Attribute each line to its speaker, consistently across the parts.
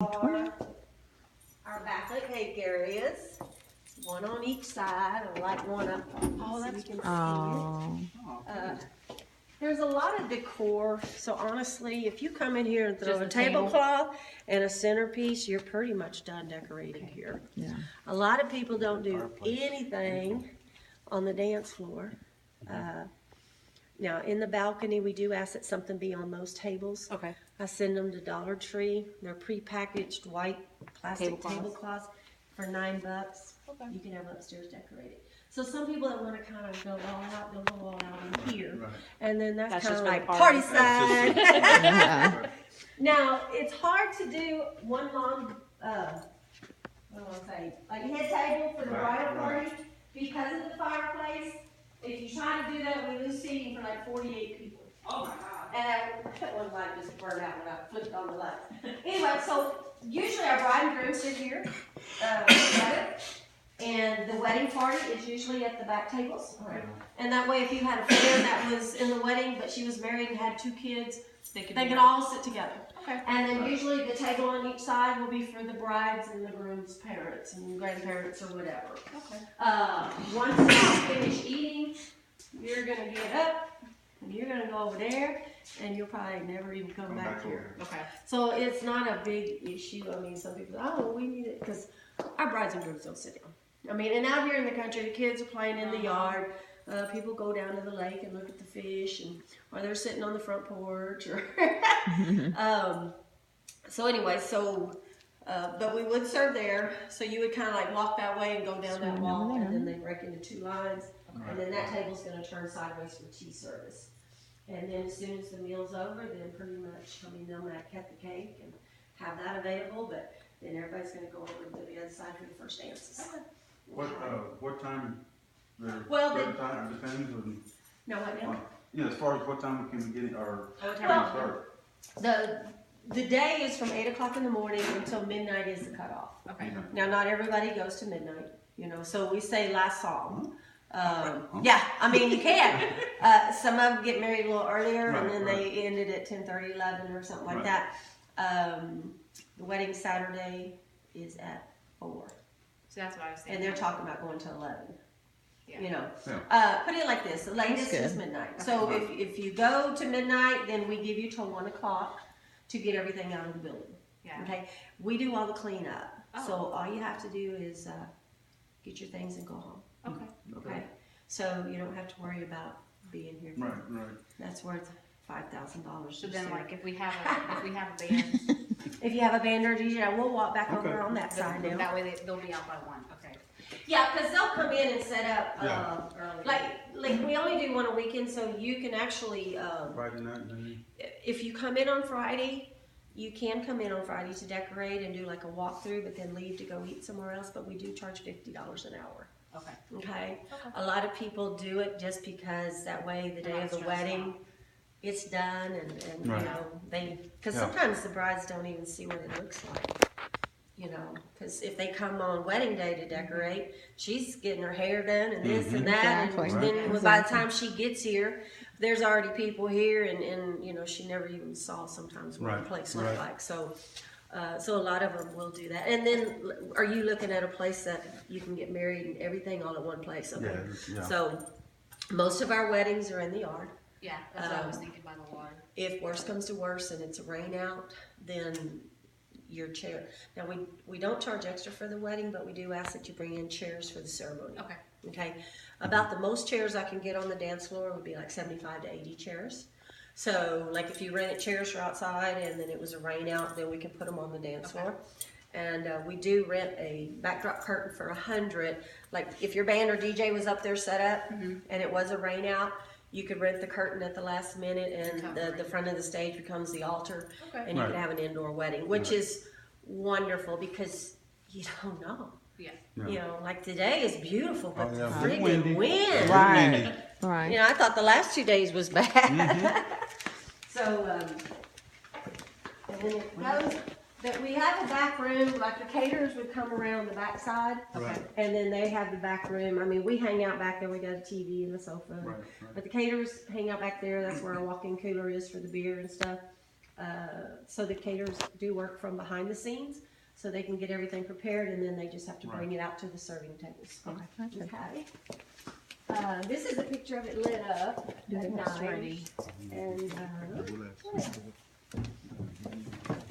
Speaker 1: Our bachelor cake areas, one on each side, or like one up front, so you can see it. There's a lot of decor, so honestly, if you come in here and throw a tablecloth and a centerpiece, you're pretty much done decorating here.
Speaker 2: Yeah.
Speaker 1: A lot of people don't do anything on the dance floor. Now, in the balcony, we do ask that something be on those tables.
Speaker 3: Okay.
Speaker 1: I send them to Dollar Tree. They're pre-packaged white plastic tablecloths for $9.
Speaker 3: Okay.
Speaker 1: You can have them upstairs decorated. So some people that want to kind of go all out, they'll go all out in here.
Speaker 4: Right.
Speaker 1: And then that's kind
Speaker 3: just
Speaker 1: of
Speaker 3: my
Speaker 1: like
Speaker 3: party.
Speaker 1: party side.
Speaker 2: Yeah.
Speaker 1: Now, it's hard to do one long, what do I say, like head table for the bridal party because of the fireplace. If you try to do that, we lose seating for like 48 people.
Speaker 3: Oh my God.
Speaker 1: And one light just burned out when I flipped on the light. Anyway, so usually our bride and groom sit here together, and the wedding party is usually at the back tables. And that way, if you had a friend that was in the wedding, but she was married and had 2 kids, they can all sit together.
Speaker 3: Okay.
Speaker 1: And then usually the table on each side will be for the brides and the groom's parents and grandparents or whatever.
Speaker 3: Okay.
Speaker 1: Once you finish eating, you're gonna get up and you're gonna go over there, and you'll probably never even come back here.
Speaker 3: Okay.
Speaker 1: So it's not a big issue. I mean, some people, oh, we need it, because our brides and grooms don't sit down. I mean, and out here in the country, the kids are playing in the yard. People go down to the lake and look at the fish, and or they're sitting on the front porch. Or so anyway, but we would serve there. So you would kind of like walk that way and go down that wall, and then they break into 2 lines, and then that table's going to turn sideways for tea service. And then as soon as the meal's over, then pretty much, I mean, they'll might cut the cake and have that available, but then everybody's going to go over to the other side for the first dances.
Speaker 4: What time?
Speaker 1: Well,
Speaker 4: certain time depends on.
Speaker 1: No, what now?
Speaker 4: Yeah, as far as what time can we get it, or
Speaker 1: Well,
Speaker 4: start?
Speaker 1: The day is from 8 o'clock in the morning until midnight is the cutoff.
Speaker 3: Okay.
Speaker 1: Now, not everybody goes to midnight, so we say last song. Yeah, I mean, you can. Some of them get married a little earlier, and then they ended at 10:30, 11 or something like that. The wedding Saturday is at 4.
Speaker 3: So that's what I was thinking.
Speaker 1: And they're talking about going to 11.
Speaker 3: Yeah.
Speaker 1: Put it like this, the latest is midnight. So if you go to midnight, then we give you till 1 o'clock to get everything out of the building.
Speaker 3: Yeah.
Speaker 1: Okay, we do all the cleanup.
Speaker 3: Oh.
Speaker 1: So all you have to do is get your things and go home.
Speaker 3: Okay.
Speaker 1: Okay, so you don't have to worry about being here.
Speaker 4: Right.
Speaker 1: That's worth $5,000.
Speaker 3: So then, like, if we have a band,
Speaker 1: if you have a band or DJ, we'll walk back
Speaker 4: Okay.
Speaker 1: over on that side now.
Speaker 3: that way they'll be out by 1. Okay.
Speaker 1: Yeah, because they'll come in and set up,
Speaker 3: Early.
Speaker 1: like we only do one a weekend, so you can actually,
Speaker 4: Friday night, maybe.
Speaker 1: if you come in on Friday, you can come in on Friday to decorate and do like a walkthrough, but then leave to go eat somewhere else, but we do charge $50 an hour.
Speaker 3: Okay.
Speaker 1: Okay? A lot of people do it just because that way the day of the wedding, it's done, and
Speaker 4: Right.
Speaker 1: because sometimes the brides don't even see what it looks like. Because if they come on wedding day to decorate, she's getting her hair done and this and that,
Speaker 2: Exactly.
Speaker 1: and then by the time she gets here, there's already people here, and she never even saw sometimes what the place looked like. So a lot of them will do that. And then, are you looking at a place that you can get married and everything all at one place? Okay.
Speaker 4: Yeah.
Speaker 1: So most of our weddings are in the yard.
Speaker 3: Yeah, that's what I was thinking by the water.
Speaker 1: If worse comes to worse and it's a rain out, then your chair. Now we don't charge extra for the wedding, but we do ask that you bring in chairs for the ceremony.
Speaker 3: Okay.
Speaker 1: Okay. About the most chairs I can get on the dance floor would be like 75 to 80 chairs. So like if you rented chairs for outside and then it was a rain out, then we can put them on the dance floor. And we do rent a backdrop curtain for 100. Like if your band or DJ was up there set up and it was a rain out, you could rent the curtain at the last minute, and the front of the stage becomes the altar, and you could have an indoor wedding, which is wonderful because you don't know.
Speaker 3: Yeah.
Speaker 1: Like today is beautiful, but the
Speaker 4: Windy.
Speaker 1: friggin' wind.
Speaker 2: Right. Right.
Speaker 1: I thought the last 2 days was bad. So, and then it goes, that we have a back room, like the caterers would come around the back side, and then they have the back room. I mean, we hang out back there, we got a TV and a sofa, but the caterers hang out back there. That's where our walk-in cooler is for the beer and stuff. So the caterers do work from behind the scenes, so they can get everything prepared, and then they just have to bring it out to the serving tables.
Speaker 2: Okay.
Speaker 1: Okay. This is a picture of it lit up at night. And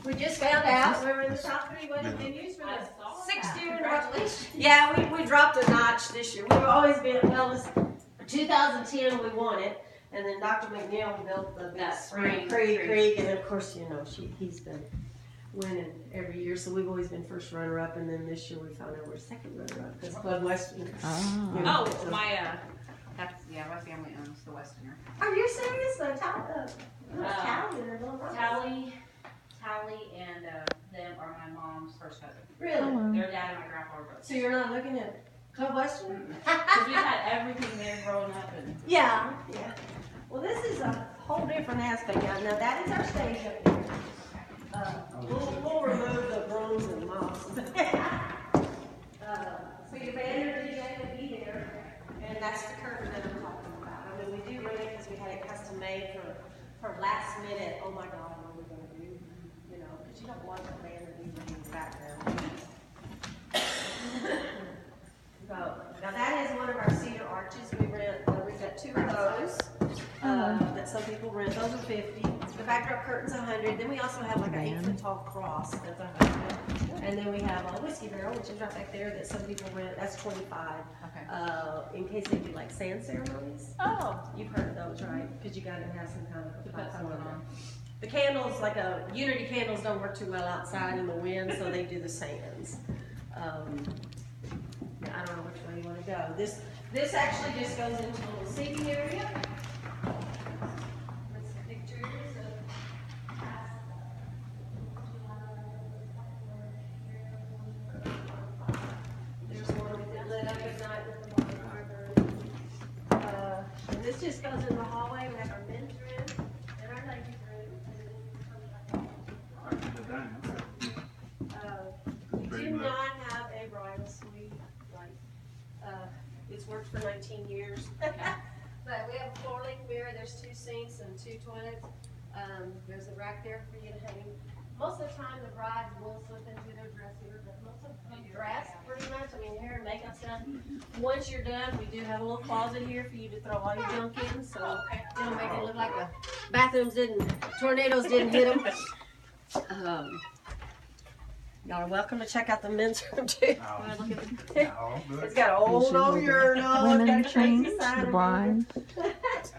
Speaker 1: we just found out we're in the top 3 wedding venues for the 6th year in a row. Yeah, we dropped a notch this year. We've always been, well, it was 2010 we won it, and then Dr. McNeil built the Spring Creek, and of course, you know, he's been winning every year, so we've always been first runner-up, and then this year we found out we're second runner-up because Club Western.
Speaker 2: Oh.
Speaker 3: Oh, my family owns the Westerner.
Speaker 1: Are you serious? The
Speaker 3: Tally and them are my mom's first cousin.
Speaker 1: Really?
Speaker 2: Oh.
Speaker 3: Their dad and my grandpa were both.
Speaker 1: So you're not looking at Club Western?
Speaker 3: Because we had everything there growing up and.
Speaker 1: Yeah. Well, this is a whole different aspect now. Now that is our stage up here. We'll remove the brooms and mops. So your band or DJ will be there, and that's the curtain that I'm talking about. I mean, we do run it because we had it custom made for last minute. Oh my God, what are we gonna do? You know, because you don't want the band or DJ in the background. So now that is one of our cedar arches. We rent. We've got 2 of those that some people rent. Those are 50. The backdrop curtain's 100. Then we also have like an 8-foot tall cross that's 100. And then we have a whiskey barrel, which is right back there, that some people rent. That's 25.
Speaker 3: Okay.
Speaker 1: In case they do like sand ceremonies.
Speaker 3: Oh.
Speaker 1: You've heard of those, right? Because you got to have some kind of
Speaker 3: To put
Speaker 1: platform
Speaker 3: something on.
Speaker 1: The candles, like Unity candles, don't work too well outside in the wind, so they do the sands. I don't know which way you want to go. This actually just goes into a little seating area. With some pictures of there's one with it lit up at night with the bonfire. And this just goes in the hallway. We have our men's room and our ladies' room. We do not have a bridal suite. It's worked for 19 years. But we have a floor length mirror, there's 2 sinks and 2 toilets. There's a rack there for you to hang. Most of the time the brides will slip into their dresser, but most of them dress pretty much. I mean, hair and makeup stuff. Once you're done, we do have a little closet here for you to throw all your junk in, so it'll make it look like the tornadoes didn't hit them. Y'all are welcome to check out the men's room too. It's got an old old urinal.
Speaker 2: Women change, the bride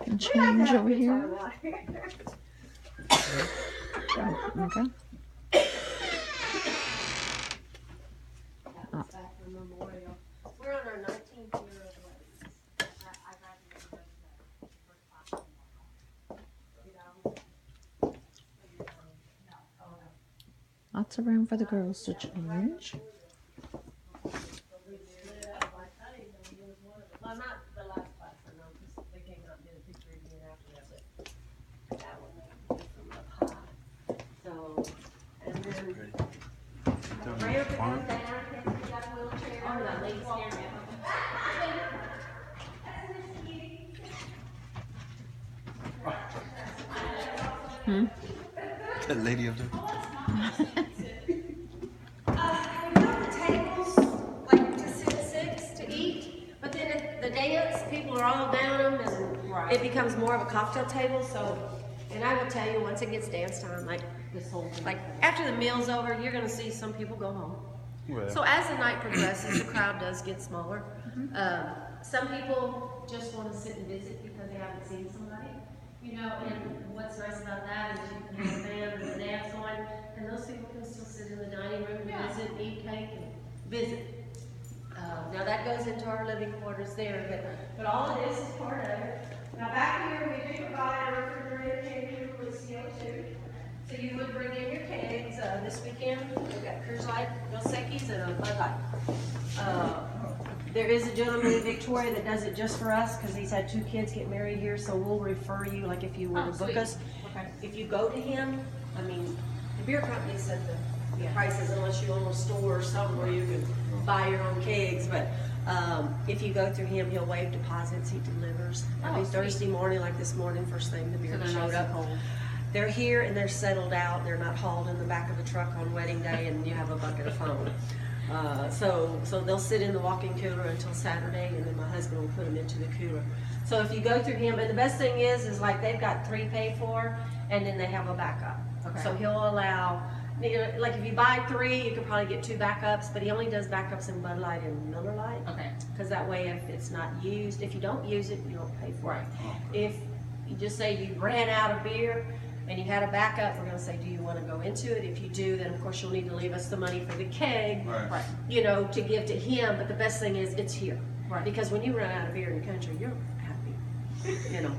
Speaker 2: can change over here. Okay.
Speaker 1: We're on our 19th year of weddings.
Speaker 2: Lots of room for the girls to change.
Speaker 1: Well, not the last class, I know, because they came out and did a picture again after that, but that one they did from up high. So, and then the ramp that goes down, we got a wheelchair.
Speaker 3: Oh, that lady's scared me.
Speaker 5: That lady up there.
Speaker 1: We built the tables, like to sit 6 to eat, but then at the dance, people are all down them, and it becomes more of a cocktail table, so, and I will tell you, once it gets dance time, like, after the meal's over, you're gonna see some people go home.
Speaker 5: Well.
Speaker 1: So as the night progresses, the crowd does get smaller. Some people just wanna sit and visit because they haven't seen somebody, you know, and what's nice about that is you can have a band and a dance going, and those people can still sit in the dining room and visit, eat cake, and visit. Now that goes into our living quarters there, but all of this is part of it. Now back here, we do provide a refrigerated candy with CO2. So you would bring in your kegs. This weekend, we've got Cruise Light, Dos Equis, and a Bud Light. There is a gentleman in Victoria that does it just for us because he's had 2 kids get married here, so we'll refer you, like if you were to book us.
Speaker 3: Okay.
Speaker 1: If you go to him, I mean, the beer company set the prices unless you own a store or something where you can buy your own kegs, but if you go through him, he'll waive deposits, he delivers. I mean, Thursday morning, like this morning, first thing, the beer showed up. They're here and they're settled out. They're not hauled in the back of a truck on wedding day and you have a bucket of foam. So they'll sit in the walk-in cooler until Saturday, and then my husband will put them into the cooler. So if you go through him, and the best thing is like they've got 3 paid for, and then they have a backup.
Speaker 3: Okay.
Speaker 1: So he'll allow, like if you buy 3, you could probably get 2 backups, but he only does backups in Bud Light and Miller Lite.
Speaker 3: Okay.
Speaker 1: Because that way, if it's not used, if you don't use it, you don't pay for it. If you just say you ran out of beer and you had a backup, we're gonna say, do you wanna go into it? If you do, then of course you'll need to leave us the money for the keg,
Speaker 3: Right.
Speaker 1: you know, to give to him, but the best thing is it's here.
Speaker 3: Right.
Speaker 1: Because when you run out of beer in the country, you're happy, you know.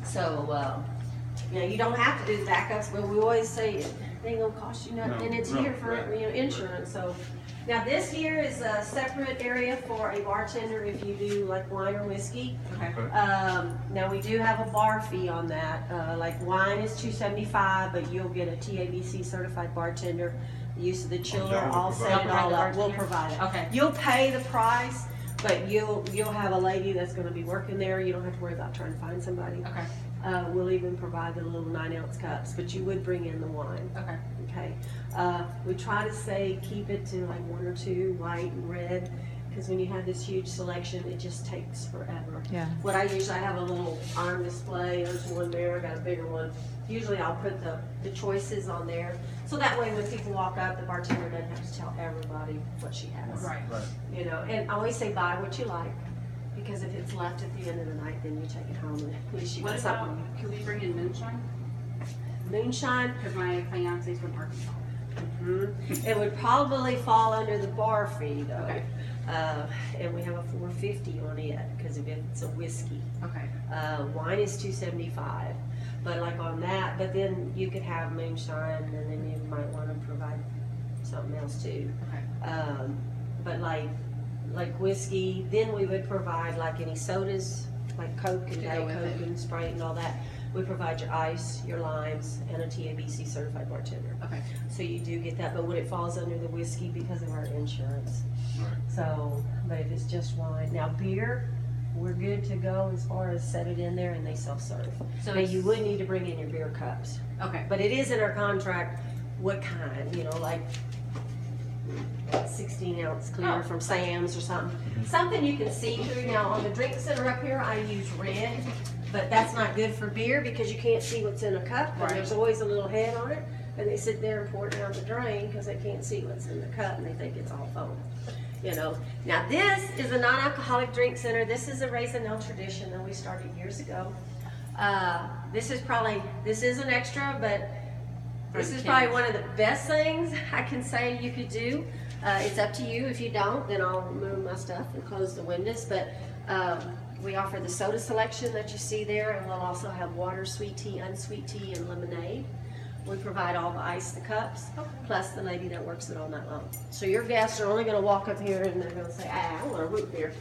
Speaker 1: So, you know, you don't have to do the backups, but we always say it ain't gonna cost you nothing,
Speaker 4: No,
Speaker 1: and it's
Speaker 4: no,
Speaker 1: here for,
Speaker 4: right.
Speaker 1: you know, insurance, so. Now this here is a separate area for a bartender if you do like wine or whiskey.
Speaker 3: Okay.
Speaker 1: Now we do have a bar fee on that. Like wine is $2.75, but you'll get a TABC certified bartender. The use of the chiller,
Speaker 4: y'all will
Speaker 1: all
Speaker 4: provide
Speaker 1: set
Speaker 3: it?
Speaker 1: it all up. We'll
Speaker 3: Bartender?
Speaker 1: provide it.
Speaker 3: Okay.
Speaker 1: You'll pay the price, but you'll have a lady that's going to be working there. You don't have to worry about trying to find somebody.
Speaker 3: Okay.
Speaker 1: We'll even provide the little 9-ounce cups, but you would bring in the wine.
Speaker 3: Okay.
Speaker 1: Okay, we try to say keep it to like 1 or 2 white and red, because when you have this huge selection, it just takes forever.
Speaker 2: Yeah.
Speaker 1: What I usually have a little arm display. There's one there. I got a bigger one. Usually I'll put the choices on there, so that way when people walk up, the bartender doesn't have to tell everybody what she has.
Speaker 3: Right.
Speaker 1: You know, and I always say buy what you like, because if it's left at the end of the night, then you take it home and at least you
Speaker 3: What
Speaker 1: got
Speaker 3: about,
Speaker 1: something.
Speaker 3: can we bring in moonshine?
Speaker 1: Moonshine.
Speaker 3: Because my fiance's from Arkansas.
Speaker 1: It would probably fall under the bar fee though.
Speaker 3: Okay.
Speaker 1: And we have a $4.50 on it because if it's a whiskey.
Speaker 3: Okay.
Speaker 1: Wine is $2.75, but like on that, but then you could have moonshine, and then you might want to provide something else too.
Speaker 3: Okay.
Speaker 1: But like whiskey, then we would provide like any sodas, like Coke and
Speaker 3: To go
Speaker 1: Diet
Speaker 3: with
Speaker 1: Coke
Speaker 3: it.
Speaker 1: and Sprite and all that. We provide your ice, your limes, and a TABC certified bartender.
Speaker 3: Okay.
Speaker 1: So you do get that, but when it falls under the whiskey because of our insurance.
Speaker 4: Right.
Speaker 1: So, but if it's just wine, now beer, we're good to go as far as set it in there and they self-serve.
Speaker 3: So
Speaker 1: Now
Speaker 3: it's-
Speaker 1: you would need to bring in your beer cups,
Speaker 3: Okay.
Speaker 1: but it is in our contract, what kind, you know, like 16-ounce clear
Speaker 3: Oh.
Speaker 1: from Saenz or something. Something you can see through. Now on the drink center up here, I use red, but that's not good for beer because you can't see what's in a cup. And
Speaker 3: Right.
Speaker 1: there's always a little head on it, and they sit there and pour it down the drain because they can't see what's in the cup and they think it's all foam. You know. Now this is a non-alcoholic drink center. This is a Raisinel tradition that we started years ago. This is an extra, but this is probably one of the best things I can say you could do. It's up to you. If you don't, then I'll move my stuff and close the windows. But we offer the soda selection that you see there, and we'll also have water, sweet tea, unsweet tea, and lemonade. We provide all the ice, the cups, plus the lady that works it all night long. So your guests are only going to walk up here and they're going to say, I want a root beer,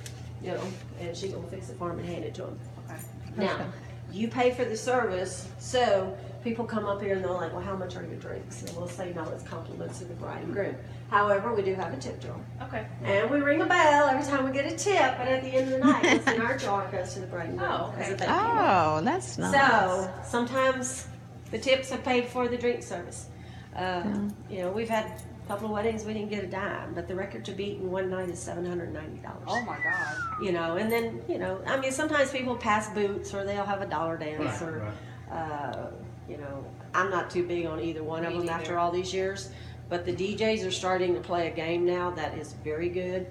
Speaker 1: you know, and she's going to fix it for them and hand it to them.
Speaker 3: Okay.
Speaker 1: Now, you pay for the service, so people come up here and they're like, well, how much are your drinks? And we'll say, no, it's compliments of the bride and groom. However, we do have a tip jar.
Speaker 3: Okay.
Speaker 1: And we ring a bell every time we get a tip, but at the end of the night, what's in our jar goes to the bride and groom.
Speaker 3: Oh, okay.
Speaker 1: as a thank you.
Speaker 2: Oh, that's nice.
Speaker 1: So sometimes the tips are paid for the drink service. You know, we've had a couple of weddings we didn't get a dime, but the record to beat in one night is $790.
Speaker 3: Oh my God.
Speaker 1: You know, and then, you know, I mean, sometimes people pass boots or they'll have a dollar dance
Speaker 4: Right,
Speaker 1: or,
Speaker 4: right.
Speaker 1: you know, I'm not too big on either one of
Speaker 3: Me
Speaker 1: them
Speaker 3: neither.
Speaker 1: after all these years. But the DJs are starting to play a game now that is very good,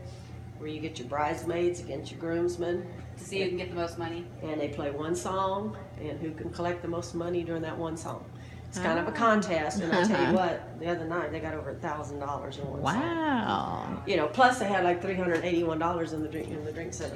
Speaker 1: where you get your bridesmaids against your groomsmen.
Speaker 3: To see who can get the most money.
Speaker 1: And they play one song, and who can collect the most money during that one song. It's kind of a contest, and I tell you what, the other night they got over $1,000 in one song.
Speaker 2: Wow.
Speaker 1: You know, plus they had like $381 in the drink center.